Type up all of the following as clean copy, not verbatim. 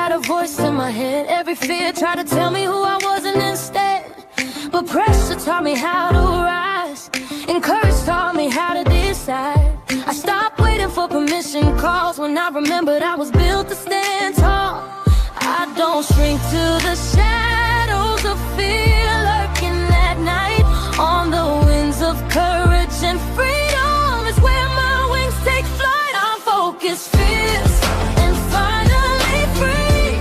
had a voice in my head. Every fear tried to tell me who I wasn't instead. But pressure taught me how to rise, and courage taught me how to decide. I stopped waiting for permission calls when I remembered I was built to stand tall. I don't shrink to the shadows of fear lurking at night. On the wings of courage and freedom is where my wings take flight. I'm focused, fierce, and finally free,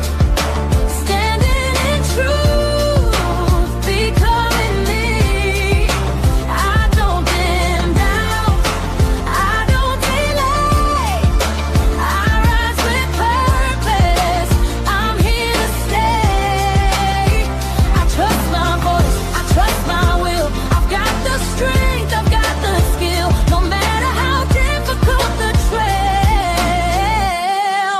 standing in truth, becoming me. I don't dim down, I don't delay, I rise with purpose, I'm here to stay. I trust my voice, I trust my will, I've got the strength, I've got the skill, no matter how difficult the trail.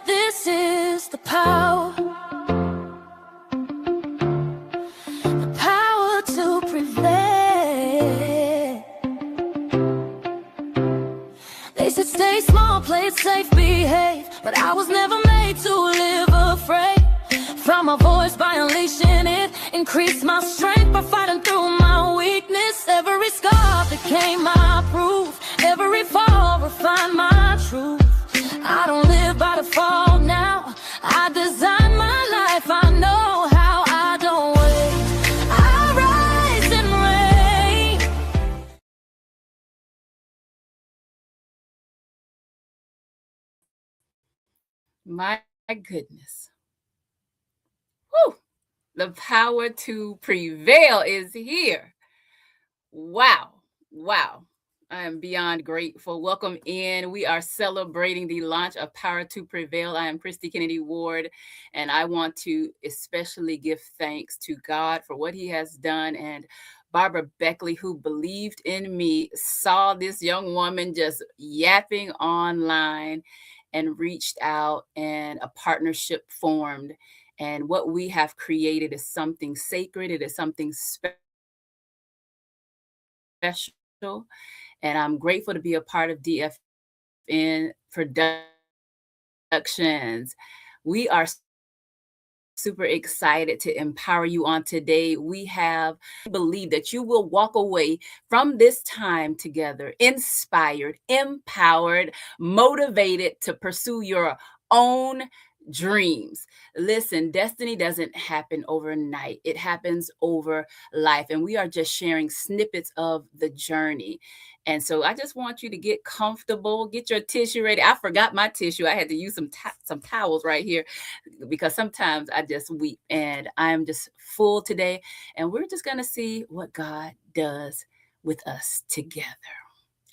This is the power to prevail. They said stay small, play it safe, behave, but I was never made to live afraid. Found my voice by unleashing it, increased my strength by fighting through my weakness. Every scar became my proof, every fall refined my truth. I don't live by default now, I design my life, I know how. I don't wait, I rise and reign. My goodness. Woo! The power to prevail is here. Wow. Wow. I am beyond grateful. Welcome in. We are celebrating the launch of Power to Prevail. I am Kristie Kennedy Ward, and I want to especially give thanks to God for what he has done, and Barbara Beckley, who believed in me, saw this young woman just yapping online and reached out, and a partnership formed. And what we have created is something sacred. It is something special. And I'm grateful to be a part of DFN Productions. We are super excited to empower you on today. We believe that you will walk away from this time together inspired, empowered, motivated to pursue your own dreams. Listen, destiny doesn't happen overnight. It happens over life. And we are just sharing snippets of the journey. And so I just want you to get comfortable, get your tissue ready. I forgot my tissue. I had to use some towels right here because sometimes I just weep, and I'm just full today. And we're just going to see what God does with us together.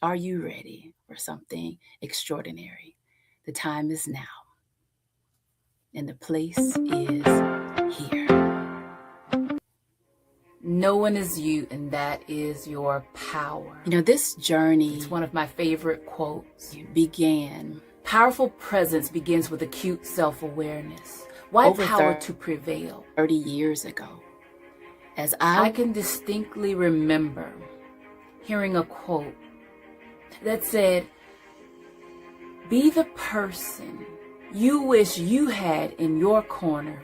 Are you ready for something extraordinary? The time is now. And the place is here. No one is you, and that is your power. You know, this journey, it's one of my favorite quotes, began. Powerful presence begins with acute self-awareness. Why power to prevail? 30 years ago, as I can distinctly remember hearing a quote that said, "Be the person you wish you had in your corner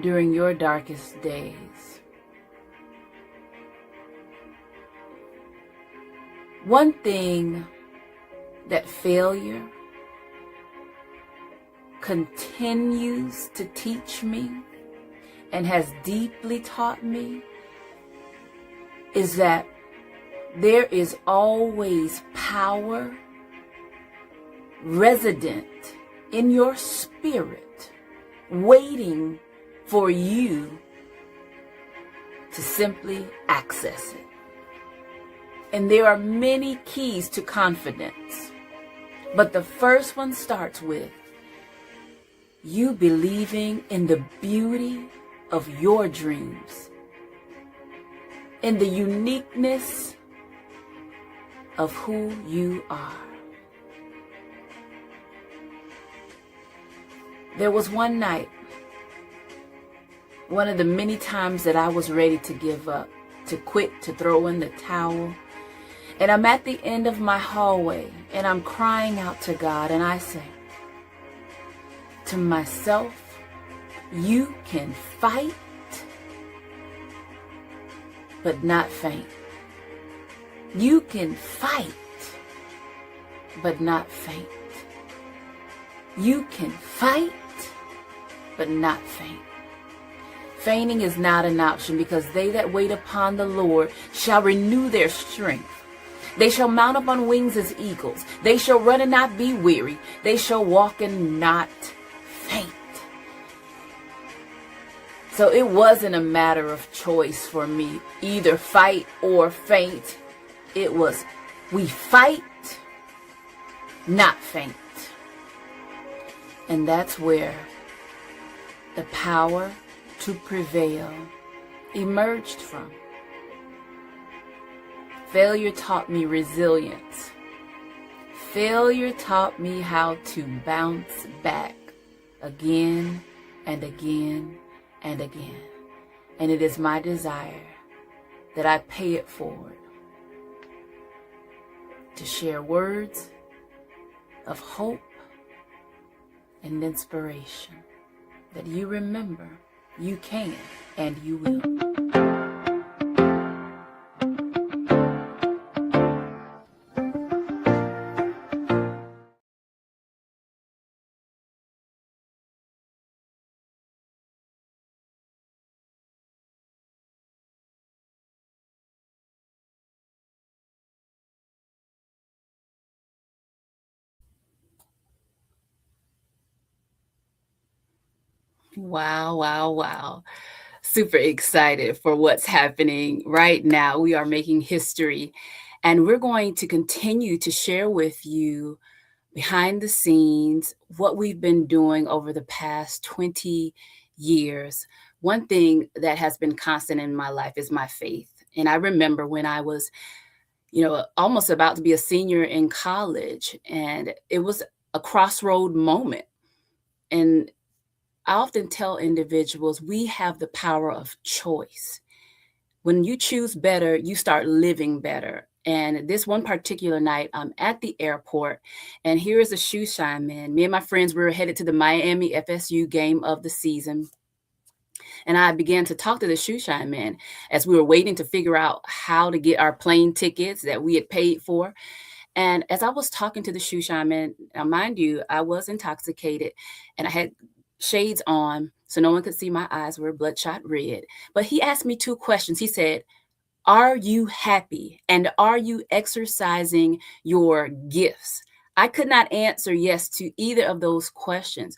during your darkest days." One thing that failure continues to teach me and has deeply taught me is that there is always power resident in your spirit, waiting for you to simply access it. And there are many keys to confidence, but the first one starts with you believing in the beauty of your dreams, in the uniqueness of who you are. There was one night, one of the many times that I was ready to give up, to quit, to throw in the towel. And I'm at the end of my hallway and I'm crying out to God, and I say, to myself, you can fight, but not faint. You can fight, but not faint. You can fight, but not faint. Fainting is not an option, because they that wait upon the Lord shall renew their strength. They shall mount up on wings as eagles. They shall run and not be weary. They shall walk and not faint. So it wasn't a matter of choice for me, either fight or faint. It was, we fight, not faint. And that's where the power to prevail emerged from. Failure taught me resilience. Failure taught me how to bounce back again and again and again. And it is my desire that I pay it forward to share words of hope and inspiration, that you remember you can and you will. Wow, wow, wow. Super excited for what's happening right now. We are making history, and we're going to continue to share with you behind the scenes what we've been doing over the past 20 years. One thing that has been constant in my life is my faith. And I remember when I was, almost about to be a senior in college, and it was a crossroad moment. And I often tell individuals, we have the power of choice. When you choose better, you start living better. And this one particular night, I'm at the airport, and here is a shoe shine man. Me and my friends were headed to the Miami FSU game of the season. And I began to talk to the shoe shine man as we were waiting to figure out how to get our plane tickets that we had paid for. And as I was talking to the shoe shine man, now mind you, I was intoxicated and I had shades on so no one could see my eyes were bloodshot red. But he asked me two questions. He said, "Are you happy? And are you exercising your gifts?" I could not answer yes to either of those questions.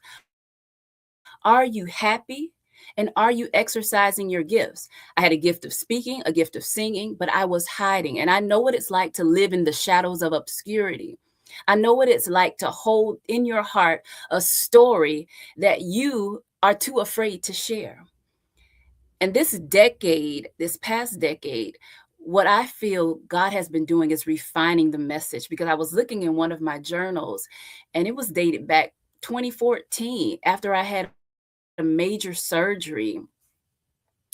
Are you happy? And are you exercising your gifts? I had a gift of speaking, a gift of singing, but I was hiding. And I know what it's like to live in the shadows of obscurity. I know what it's like to hold in your heart a story that you are too afraid to share. And this past decade, what I feel God has been doing is refining the message, because I was looking in one of my journals and it was dated back 2014 after I had a major surgery,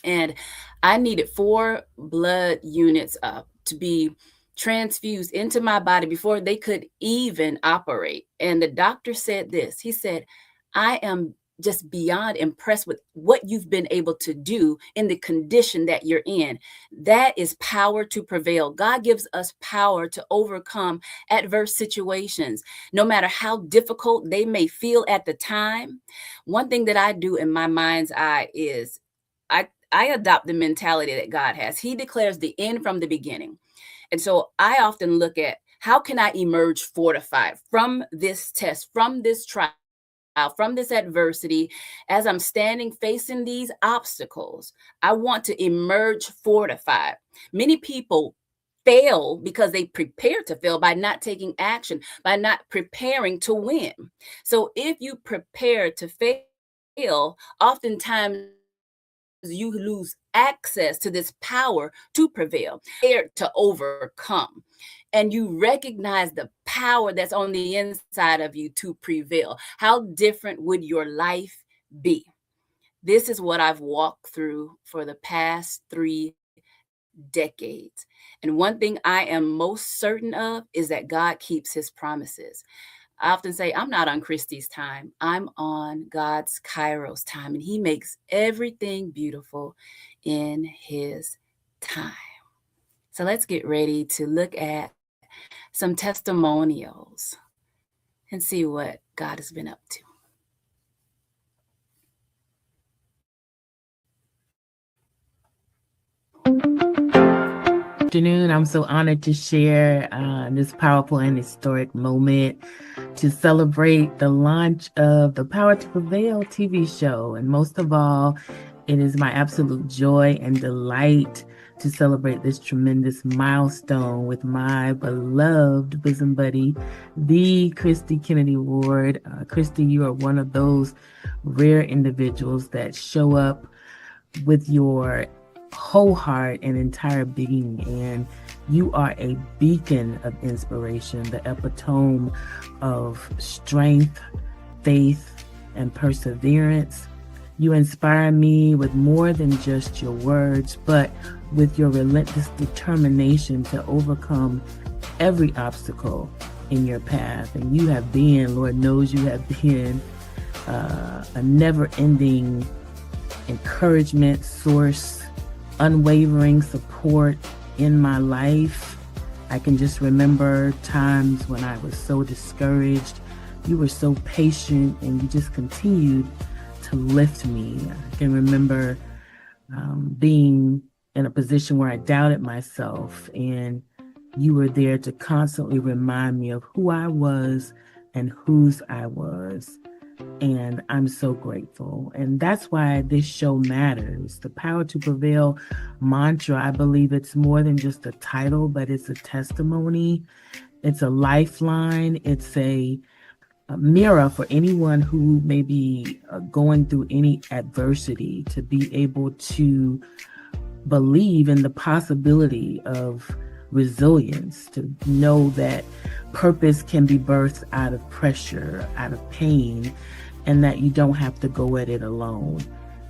and I needed 4 blood units to be transfused into my body before they could even operate. And the doctor said this. He said, "I am just beyond impressed with what you've been able to do in the condition that you're in. That is power to prevail." God gives us power to overcome adverse situations, no matter how difficult they may feel at the time. One thing that I do in my mind's eye is I adopt the mentality that God has. He declares the end from the beginning. And so I often look at, how can I emerge fortified from this test, from this trial, from this adversity? As I'm standing facing these obstacles, I want to emerge fortified. Many people fail because they prepare to fail by not taking action, by not preparing to win. So if you prepare to fail, oftentimes you lose access to this power to prevail, to overcome. And you recognize the power that's on the inside of you to prevail. How different would your life be? This is what I've walked through for the past 3 decades. And one thing I am most certain of is that God keeps his promises. I often say, I'm not on Kristie's time. I'm on God's Kairos time, and he makes everything beautiful in his time. So let's get ready to look at some testimonials and see what God has been up to. Afternoon. I'm so honored to share this powerful and historic moment to celebrate the launch of the Power to Prevail TV show. And most of all, it is my absolute joy and delight to celebrate this tremendous milestone with my beloved bosom buddy, the Kristie Kennedy Award. Kristie, you are one of those rare individuals that show up with your whole heart and entire being, and you are a beacon of inspiration, the epitome of strength, faith, and perseverance. You inspire me with more than just your words, but with your relentless determination to overcome every obstacle in your path. And you have been, Lord knows you have been, a never-ending encouragement source, unwavering support in my life. I can just remember times when I was so discouraged. You were so patient and you just continued to lift me. I can remember being in a position where I doubted myself, and you were there to constantly remind me of who I was and whose I was. And I'm so grateful. And that's why this show matters. The Power to Prevail mantra, I believe it's more than just a title, but it's a testimony. It's a lifeline. It's a mirror for anyone who may be going through any adversity, to be able to believe in the possibility of resilience, to know that purpose can be birthed out of pressure, out of pain, and that you don't have to go at it alone.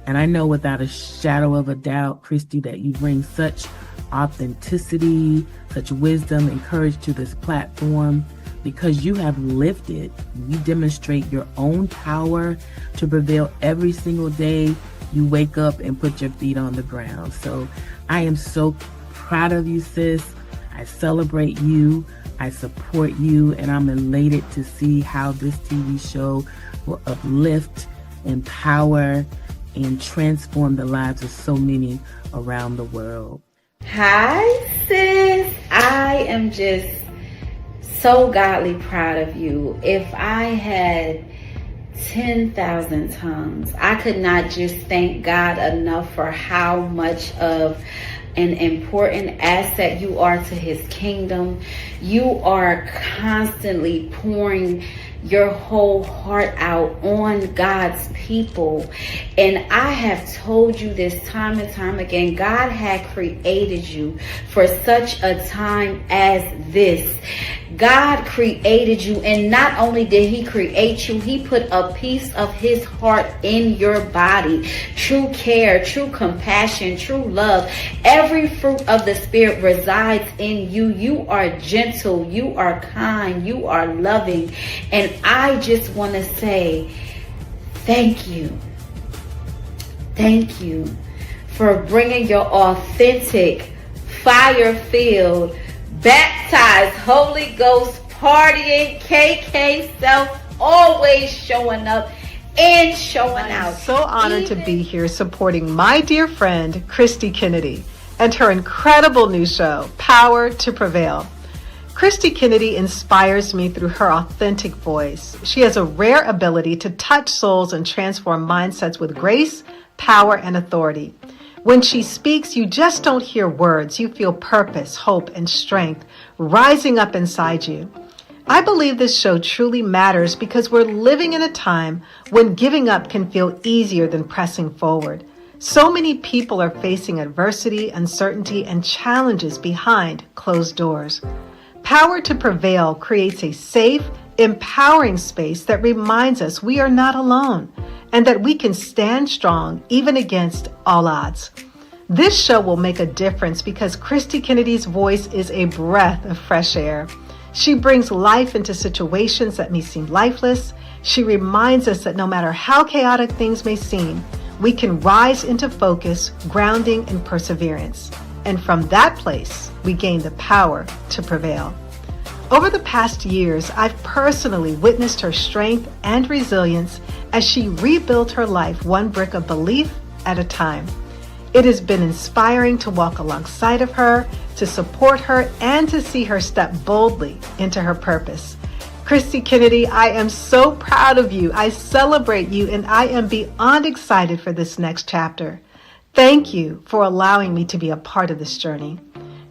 And I know without a shadow of a doubt, Kristie, that you bring such authenticity, such wisdom and courage to this platform because you have lived it. You demonstrate your own power to prevail every single day you wake up and put your feet on the ground. So I am so proud of you, sis. I celebrate you, I support you, and I'm elated to see how this TV show will uplift, empower, and transform the lives of so many around the world. Hi, sis. I am just so godly proud of you. If I had 10,000 tongues, I could not just thank God enough for how much of an important asset you are to his kingdom. You are constantly pouring your whole heart out on God's people. And I have told you this time and time again, God had created you for such a time as this. God created you, and not only did he create you, he put a piece of his heart in your body. True care, true compassion, true love. Every fruit of the Spirit resides in you. You are gentle, you are kind, you are loving. And I just want to say thank you. Thank you for bringing your authentic, fire-filled, baptized, Holy Ghost, partying, KK self, always showing up and showing out. I'm so honored to be here supporting my dear friend, Kristie Kennedy, and her incredible new show, Power to Prevail. Kristie Kennedy inspires me through her authentic voice. She has a rare ability to touch souls and transform mindsets with grace, power, and authority. When she speaks, you just don't hear words. You feel purpose, hope, and strength rising up inside you. I believe this show truly matters because we're living in a time when giving up can feel easier than pressing forward. So many people are facing adversity, uncertainty, and challenges behind closed doors. Power to Prevail creates a safe, empowering space that reminds us we are not alone and that we can stand strong even against all odds. This show will make a difference because Kristie Kennedy's voice is a breath of fresh air. She brings life into situations that may seem lifeless. She reminds us that no matter how chaotic things may seem, we can rise into focus, grounding, and perseverance. And from that place, we gain the power to prevail. Over the past years, I've personally witnessed her strength and resilience as she rebuilt her life one brick of belief at a time. It has been inspiring to walk alongside of her, to support her, and to see her step boldly into her purpose. Kristie Kennedy, I am so proud of you. I celebrate you, and I am beyond excited for this next chapter. Thank you for allowing me to be a part of this journey.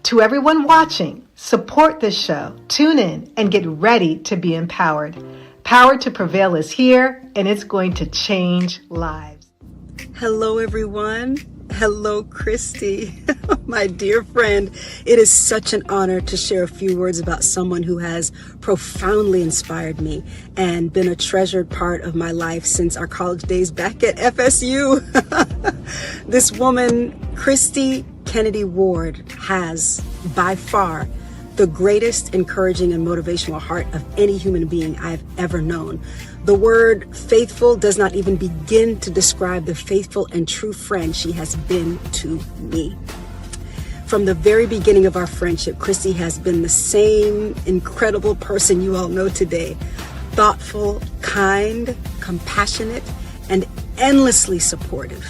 To everyone watching, support this show, tune in, and get ready to be empowered. Power to Prevail is here, and it's going to change lives. Hello, everyone. Hello, Kristie, my dear friend. It is such an honor to share a few words about someone who has profoundly inspired me and been a treasured part of my life since our college days back at FSU. This woman, Kristie Kennedy Ward, has by far the greatest encouraging and motivational heart of any human being I've ever known. The word faithful does not even begin to describe the faithful and true friend she has been to me. From the very beginning of our friendship, Kristie has been the same incredible person you all know today. Thoughtful, kind, compassionate, and endlessly supportive.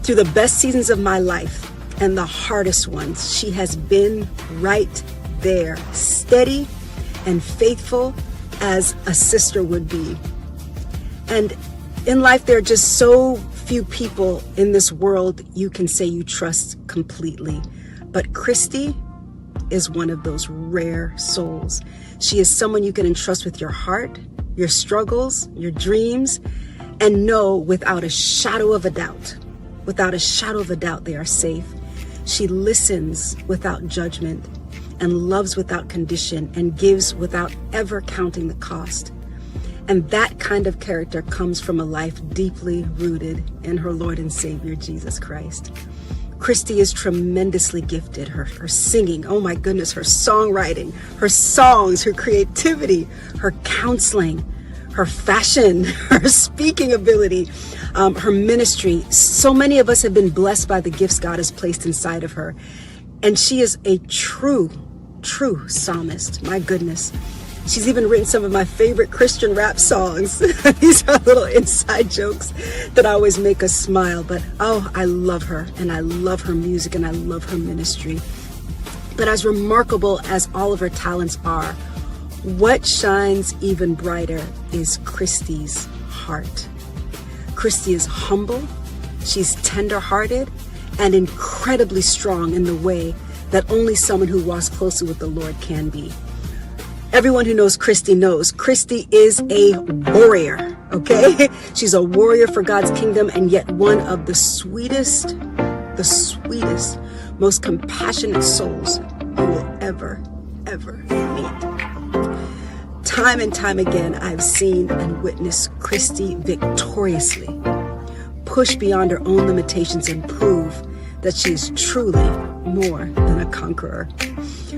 Through the best seasons of my life and the hardest ones, she has been right there, steady and faithful as a sister would be. And in life, there are just so few people in this world you can say you trust completely. But Kristie is one of those rare souls. She is someone you can entrust with your heart, your struggles, your dreams, and know without a shadow of a doubt they are safe. She listens without judgment and loves without condition and gives without ever counting the cost. And that kind of character comes from a life deeply rooted in her Lord and Savior, Jesus Christ. Kristie is tremendously gifted. Her singing, oh my goodness, her songwriting, her songs, her creativity, her counseling, her fashion, her speaking ability, her ministry. So many of us have been blessed by the gifts God has placed inside of her. And she is a true psalmist. My goodness. She's even written some of my favorite Christian rap songs. These are little inside jokes that always make us smile. But oh, I love her, and I love her music, and I love her ministry. But as remarkable as all of her talents are, what shines even brighter is Kristie's heart. Kristie is humble, she's tender-hearted, and incredibly strong in the way that only someone who walks closely with the Lord can be. Everyone who knows Kristie is a warrior, okay? She's a warrior for God's kingdom, and yet one of the sweetest, most compassionate souls you will ever meet. Time and time again, I've seen and witnessed Kristie victoriously push beyond her own limitations and prove that she is truly more than a conqueror.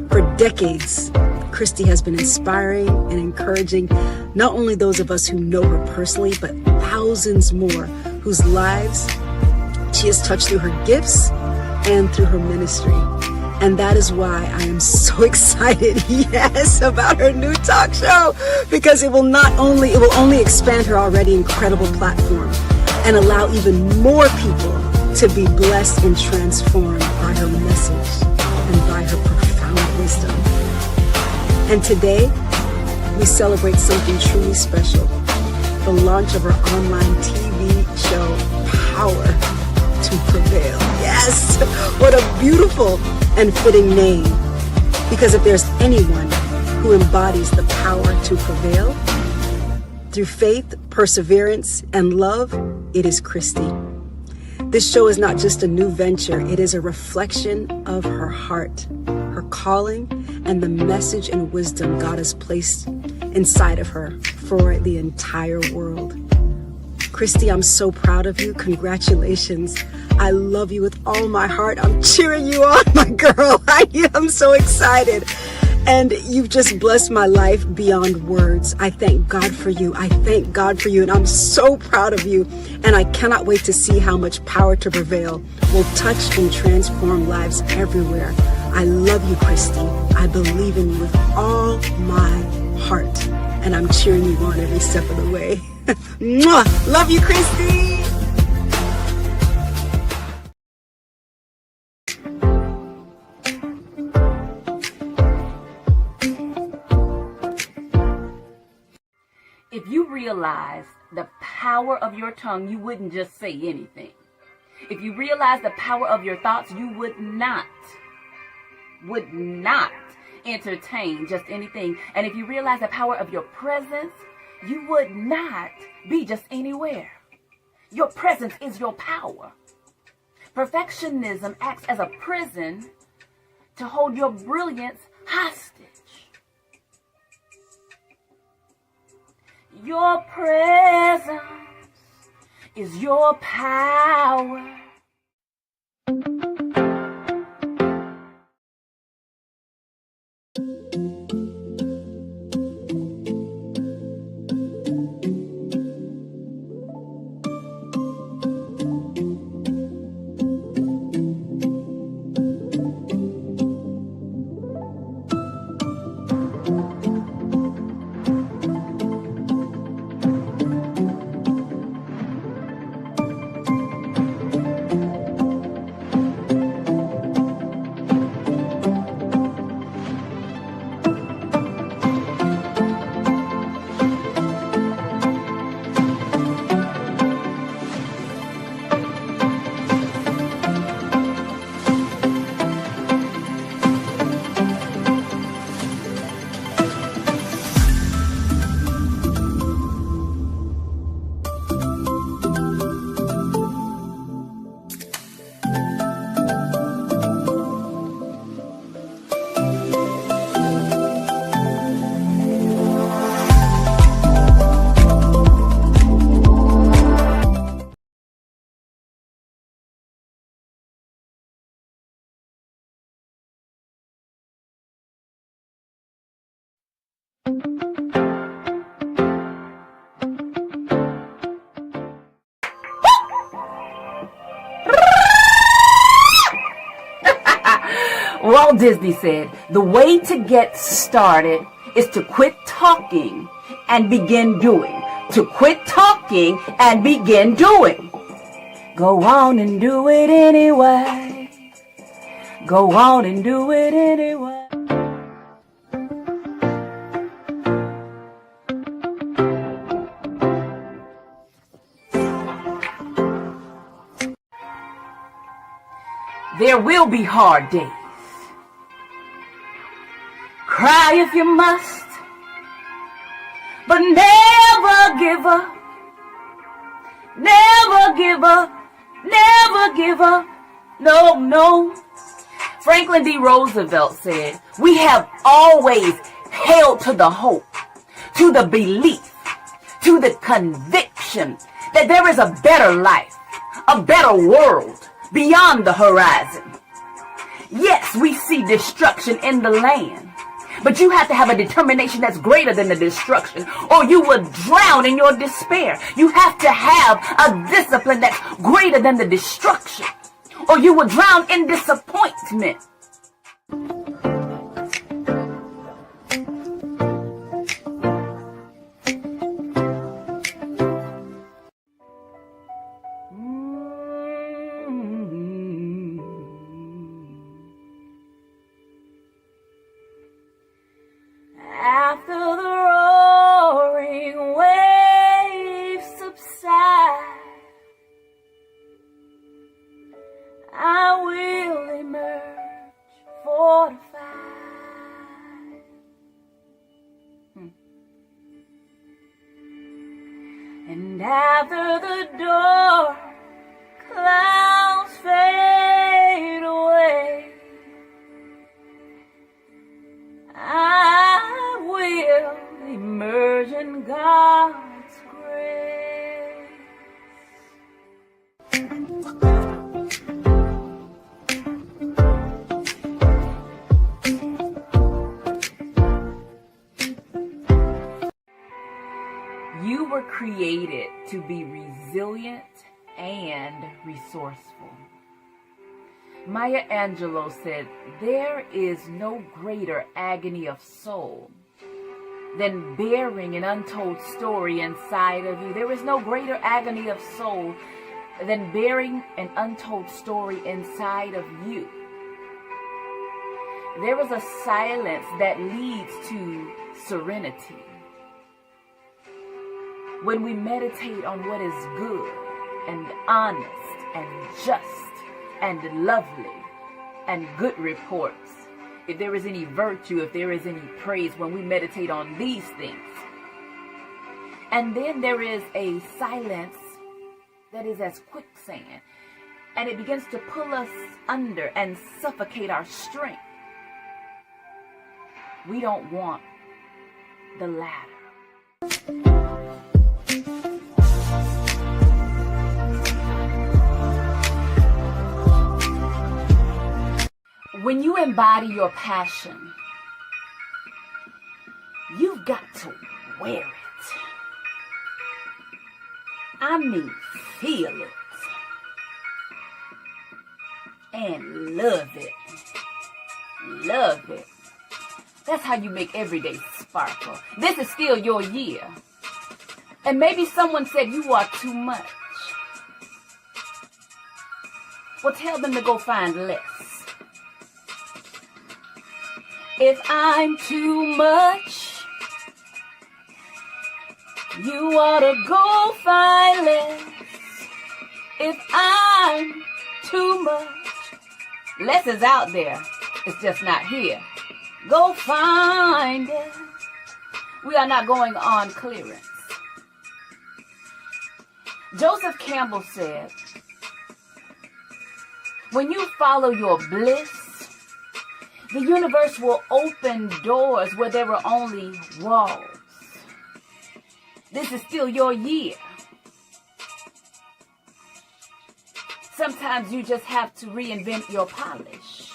For decades, Kristie has been inspiring and encouraging not only those of us who know her personally, but thousands more whose lives she has touched through her gifts and through her ministry. And that is why I am so excited, about her new talk show, because it will only expand her already incredible platform and allow even more people to be blessed and transformed by her message and by her profound wisdom. And today, we celebrate something truly special, the launch of her online TV show, Power to Prevail. Yes, what a beautiful and fitting name. Because if there's anyone who embodies the power to prevail, through faith, perseverance, and love, it is Kristie. This show is not just a new venture, it is a reflection of her heart, her calling, and the message and wisdom God has placed inside of her for the entire world. Kristie, I'm so proud of you. Congratulations. I love you with all my heart. I'm cheering you on, my girl. I am so excited. And you've just blessed my life beyond words. I thank God for you. I thank God for you. And I'm so proud of you. And I cannot wait to see how much Power to Prevail will touch and transform lives everywhere. I love you, Kristie. I believe in you with all my heart. And I'm cheering you on every step of the way. Mwah! Love you, Kristie. If you realize the power of your tongue, you wouldn't just say anything. If you realize the power of your thoughts, you would not entertain just anything. And if you realize the power of your presence, you would not be just anywhere. Your presence is your power. Perfectionism acts as a prison to hold your brilliance hostage. Your presence is your power. Walt Disney said, the way to get started is to quit talking and begin doing. To quit talking and begin doing. Go on and do it anyway. Go on and do it anyway. There will be hard days. Cry if you must, but never give up. Never give up. Never give up. No, no. Franklin D. Roosevelt said, we have always held to the hope, to the belief, to the conviction that there is a better life, a better world beyond the horizon. Yes, we see destruction in the land, but you have to have a determination that's greater than the destruction, or you will drown in your despair. You have to have a discipline that's greater than the destruction, or you will drown in disappointment. After the roaring waves subside, I will emerge fortified. And after the dark clouds fade away, I will emerge in God's grace. created to be resilient and resourceful. Maya Angelou said, "There is no greater agony of soul than bearing an untold story inside of you." There is no greater agony of soul than bearing an untold story inside of you. There is a silence that leads to serenity. When we meditate on what is good and honest and just and lovely and good reports, if there is any virtue, if there is any praise, when we meditate on these things. And then there is a silence that is as quicksand, and it begins to pull us under and suffocate our strength. We don't want the latter. When you embody your passion, you've got to wear it. I mean, feel it. And love it. Love it. That's how you make every day sparkle. This is still your year. And maybe someone said you are too much. Well, tell them to go find less. If I'm too much, you ought to go find less. If I'm too much, less is out there. It's just not here. Go find it. We are not going on clearance. Joseph Campbell said, when you follow your bliss, the universe will open doors where there were only walls. This is still your year. Sometimes you just have to reinvent your polish.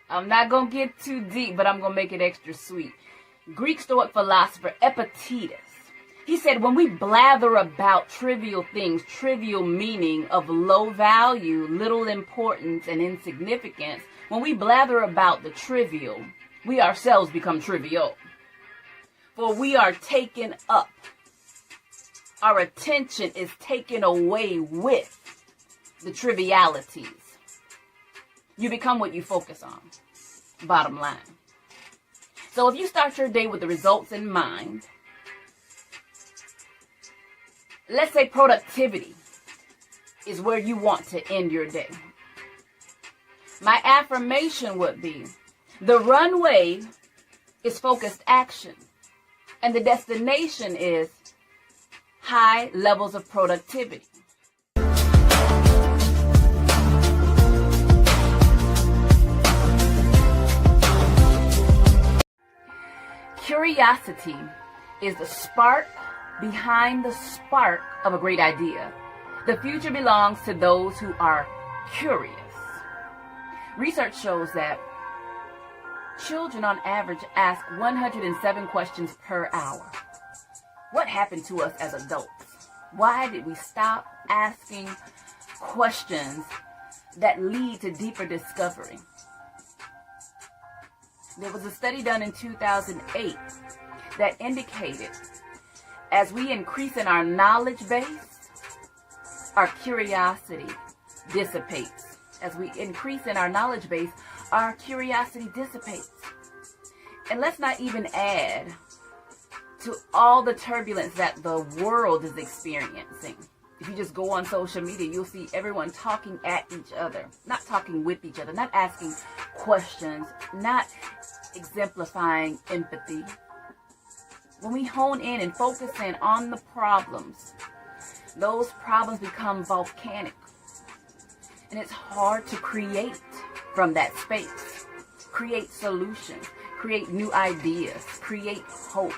I'm not going to get too deep, but I'm going to make it extra sweet. Greek Stoic philosopher Epictetus, he said, when we blather about trivial things, trivial meaning of low value, little importance, and insignificance, when we blather about the trivial, we ourselves become trivial. For we are taken up. Our attention is taken away with the trivialities. You become what you focus on. Bottom line. So if you start your day with the results in mind, let's say productivity is where you want to end your day. My affirmation would be, the runway is focused action, and the destination is high levels of productivity. Curiosity is the spark behind the spark of a great idea. The future belongs to those who are curious. Research shows that children on average ask 107 questions per hour. What happened to us as adults? Why did we stop asking questions that lead to deeper discovery? There was a study done in 2008 that indicated as we increase in our knowledge base, our curiosity dissipates. As we increase in our knowledge base, our curiosity dissipates. And let's not even add to all the turbulence that the world is experiencing. If you just go on social media, you'll see everyone talking at each other, not talking with each other, not asking questions, not exemplifying empathy. When we hone in and focus in on the problems, those problems become volcanic. And it's hard to create from that space. Create solutions, create new ideas, create hope.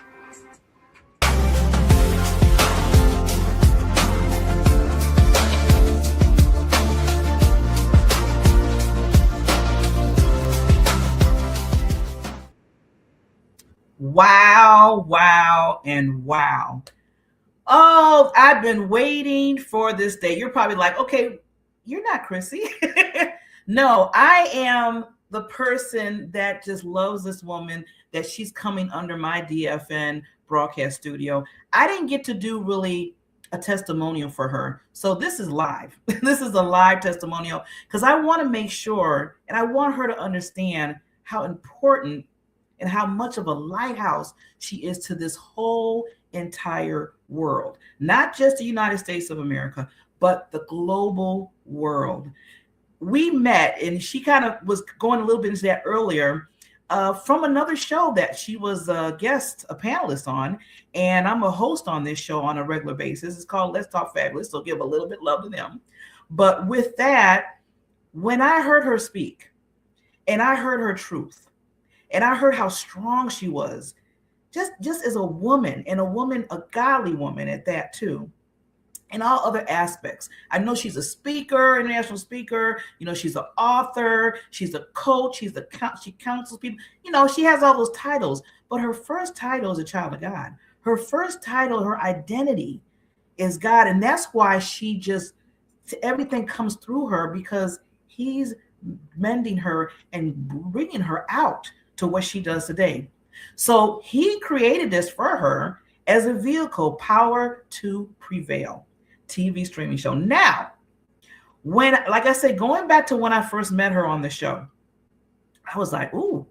Wow, wow, and wow. Oh, I've been waiting for this day. You're probably like, okay, you're not Kristie. No, I am the person that just loves this woman, that she's coming under my DFN Broadcast Studio. I didn't get to do really a testimonial for her. So this is live. This is a live testimonial because I want to make sure and I want her to understand how important and how much of a lighthouse she is to this whole entire world, not just the United States of America, but the global world. We met, and she kind of was going a little bit into that earlier, from another show that she was a guest, a panelist on, and I'm a host on this show on a regular basis. It's called Let's Talk Fabulous, so give a little bit love to them. But with that, when I heard her speak, and I heard her truth, and I heard how strong she was, just as a woman, and a godly woman at that too, and all other aspects. I know she's a speaker, international speaker. You know, she's an author. She's a coach. She counsels people. You know, she has all those titles. But her first title is a child of God. Her first title, her identity is God. And that's why everything comes through her, because he's mending her and bringing her out to what she does today. So he created this for her as a vehicle, Power to Prevail TV streaming show. Now, like I said, going back to when I first met her on the show, I was like, ooh,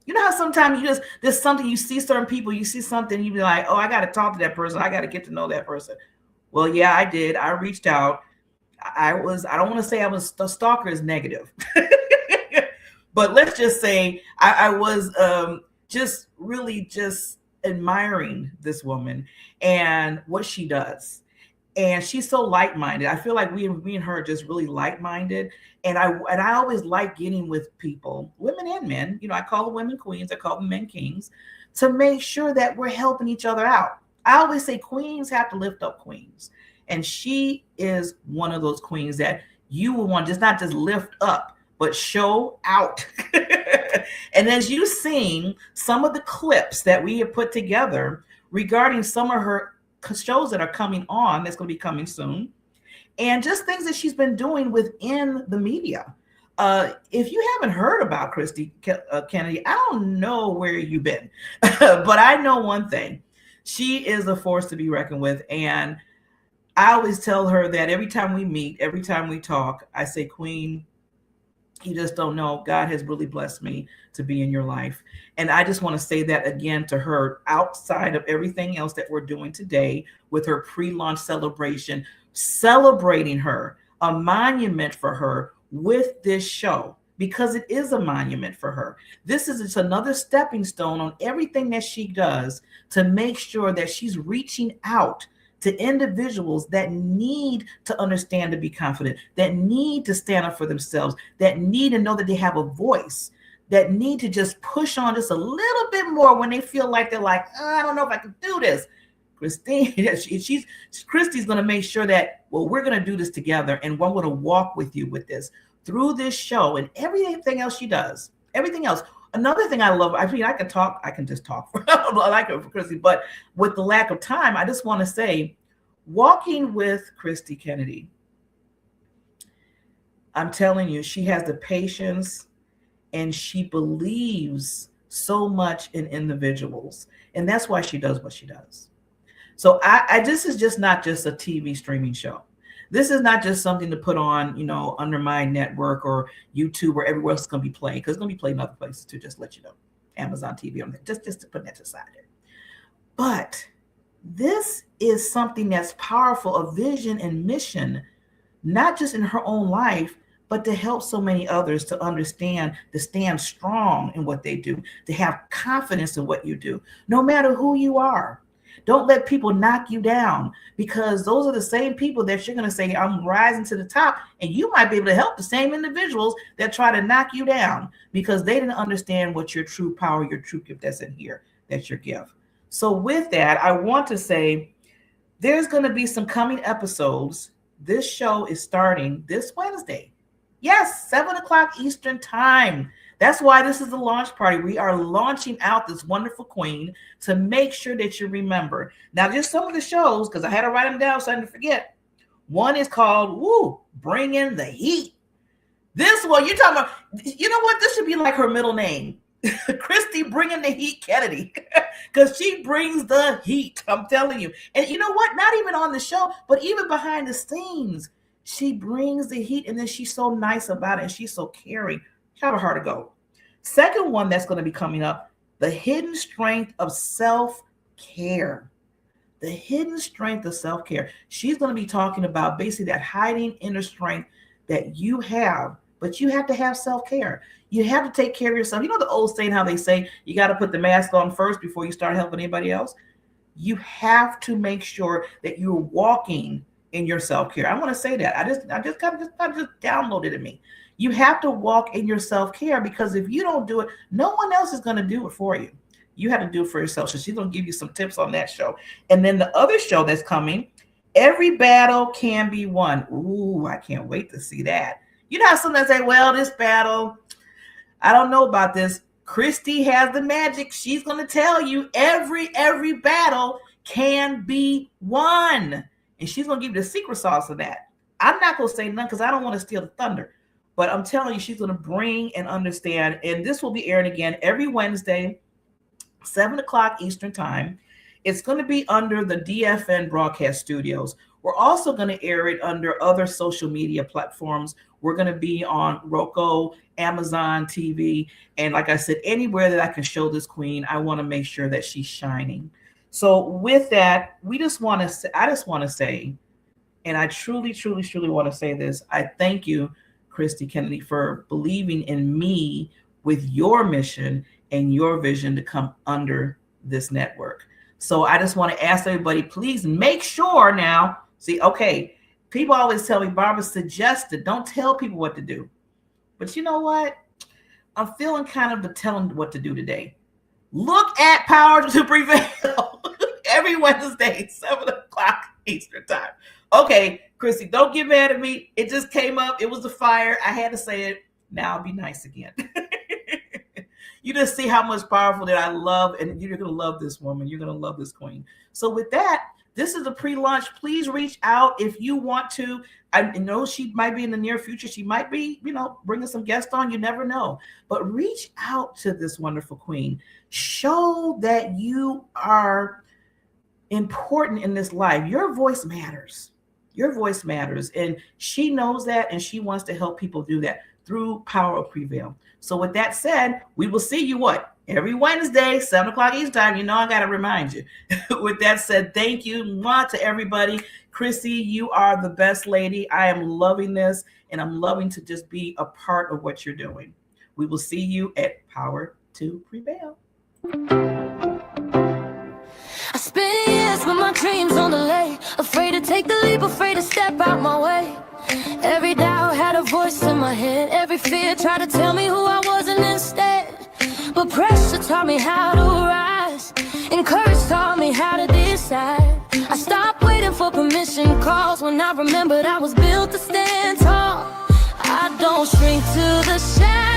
you know how sometimes there's something, you see certain people, you see something, you be like, oh, I got to talk to that person. I got to get to know that person. Well, yeah, I did. I reached out. I don't want to say I was a stalker is negative, but let's just say I was just really just admiring this woman and what she does. And she's so like-minded. I feel like we and her are just really like-minded. And I always like getting with people, women and men. You know, I call them women queens. I call them men kings, to make sure that we're helping each other out. I always say queens have to lift up queens. And she is one of those queens that you will want not just lift up, but show out. And as you've seen some of the clips that we have put together regarding some of her shows that are coming on, that's going to be coming soon, and just things that she's been doing within the media. If you haven't heard about Kristie Kennedy, I don't know where you've been, but I know one thing. She is a force to be reckoned with. And I always tell her that every time we meet, every time we talk, I say, Queen, you just don't know. God has really blessed me to be in your life. And I just want to say that again to her, outside of everything else that we're doing today with her pre-launch celebration, celebrating her, a monument for her with this show, because it is a monument for her. This is just another stepping stone on everything that she does to make sure that she's reaching out to individuals that need to understand, to be confident, that need to stand up for themselves, that need to know that they have a voice, that need to just push on just a little bit more when they feel like they're like, oh, I don't know if I can do this. Kristie's going to make sure that, well, we're going to do this together, and we're going to walk with you with this through this show and everything else she does, everything else. Another thing I love, I mean, I can just talk. I like it for Kristie, but with the lack of time, I just want to say, walking with Kristie Kennedy, I'm telling you, she has the patience and she believes so much in individuals. And that's why she does what she does. So this is just not just a TV streaming show. This is not just something to put on, you know, under my network or YouTube or everywhere else it's going to be playing, because it's going to be played in other places too, just let you know. Amazon TV, just to put that aside there. But this is something that's powerful, a vision and mission, not just in her own life, but to help so many others to understand, to stand strong in what they do, to have confidence in what you do, no matter who you are. Don't let people knock you down, because those are the same people that you're going to say, I'm rising to the top. And you might be able to help the same individuals that try to knock you down, because they didn't understand what your true power, your true gift that's in here, that's your gift. So with that, I want to say there's going to be some coming episodes. This show is starting this Wednesday. Yes, 7 o'clock Eastern time. That's why this is the launch party. We are launching out this wonderful queen to make sure that you remember. Now, just some of the shows, because I had to write them down so I didn't forget. One is called Bring in the Heat. This one, you're talking about, you know what? This should be like her middle name. Kristie Bring in the Heat Kennedy, because she brings the heat. I'm telling you. And you know what? Not even on the show, but even behind the scenes, she brings the heat, and then she's so nice about it, and she's so caring. Tell her to go. Second one that's going to be coming up, the hidden strength of self-care. The hidden strength of self-care. She's going to be talking about basically that hiding inner strength that you have, but you have to have self-care. You have to take care of yourself. You know the old saying how they say you got to put the mask on first before you start helping anybody else? You have to make sure that you're walking in your self-care. I want to say that. I just downloaded it in me. You have to walk in your self-care, because if you don't do it, no one else is going to do it for you. You have to do it for yourself. So she's going to give you some tips on that show. And then the other show that's coming, Every Battle Can Be Won. Ooh, I can't wait to see that. You know how sometimes say, well, this battle, I don't know about this. Kristie has the magic. She's going to tell you every battle can be won. And she's going to give you the secret sauce of that. I'm not going to say none because I don't want to steal the thunder. But I'm telling you, she's going to bring and understand. And this will be airing again every Wednesday, 7 o'clock Eastern time. It's going to be under the DFN Broadcast Studios. We're also going to air it under other social media platforms. We're going to be on Roku, Amazon TV. And like I said, anywhere that I can show this queen, I want to make sure that she's shining. So with that, I just want to say, and I truly want to say this, I thank you, Kristie Kennedy, for believing in me with your mission and your vision to come under this network. So I just want to ask everybody, please make sure now, okay, people always tell me, Barbara suggested, don't tell people what to do. But you know what? I'm feeling kind of the telling what to do today. Look at Power to Prevail every Wednesday, 7 o'clock Eastern time. Okay, Kristie, don't get mad at me. It just came up. It was a fire. I had to say it. Now I'll be nice again. You just see how much powerful that I love, and you're going to love this woman. You're going to love this queen. So with that, this is a pre-launch. Please reach out if you want to. I know she might be in the near future. She might be, bringing some guests on. You never know. But reach out to this wonderful queen. Show that you are important in this life. Your voice matters. Your voice matters. And she knows that, and she wants to help people do that through Power of Prevail. So with that said, we will see you every Wednesday, 7 o'clock Eastern time. I got to remind you. With that said, thank you to everybody. Kristie, you are the best lady. I am loving this, and I'm loving to just be a part of what you're doing. We will see you at Power to Prevail. I spent years with my dreams on delay, afraid to take the leap, afraid to step out my way. Every doubt had a voice in my head, every fear tried to tell me who I wasn't instead. But pressure taught me how to rise, and courage taught me how to decide. I stopped waiting for permission calls when I remembered I was built to stand tall. I don't shrink to the shadows.